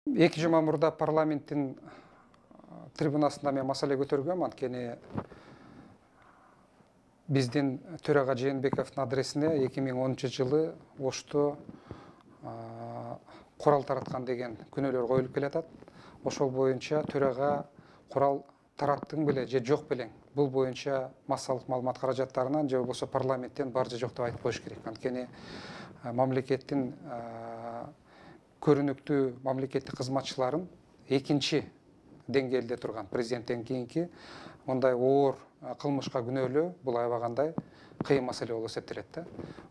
2 жума мурда парламенттин трибунасында мен маселе көтөргөм, анткени биздин төрага Жээнбековдун адресине 2010-жылы Ошто курал тараткан деген күнөөлөр коюлуп келатат. Ошол боюнча төрага курал тараттың беле же жок белең. Бул боюнча массалык маалымат каражаттарынан же болбосо парламенттен бар же жок деп айтып коюш керек. Анткени мамлекеттин көрүнүктүү мамлекеттик кызматчыларын экинчи деңгээлде турган президенттен кийинки мындай оор кылмышка күнөөлөө бул аябагандай кыйын маселе болуп эсептелет да.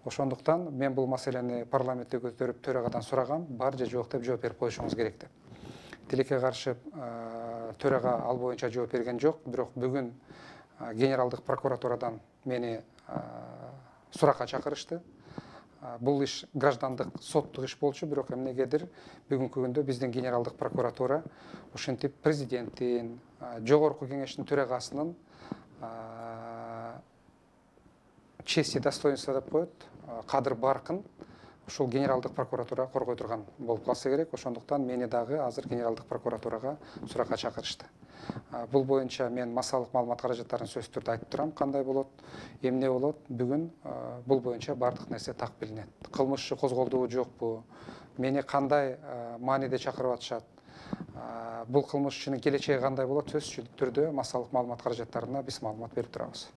Ошондуктан мен бул маселени парламентте көтөрүп төрагадан сурагам, бар же жок деп жооп берип коюшуңуз керек деп. Тилекке каршы төрага ал боюнча жооп берген жок, бирок бүгүн генералдык прокуратурадан мени суракка чакырышты. Бул иш граждандык соттук иш болчу, бирок эмнегедир бүгүнкү күндө биздин генералдык прокуратура ушинтип президенттин, жогорку кеңештин төрагасынын чести достоинства деп коет, кадыр баркын ушул генералдык прокуратура коргой турган болуп калса керек. Ошондуктан мени дагы азыр генералдык прокуратурага суракка чакырышты. Бул боюнча мен массалык маалымат каражаттарын сөзсүз түрдө айтып турам, кандай болот, эмне болот. Бүгүн бул боюнча бардык нерсе так билинет. Кылмышчы козголдубу жокпу, мени кандай мааниде чакырып атышат, бул кылмышчынын келечеги кандай болот, сөзсүз түрдө массалык маалымат каражаттарына биз маалымат берип турабыз.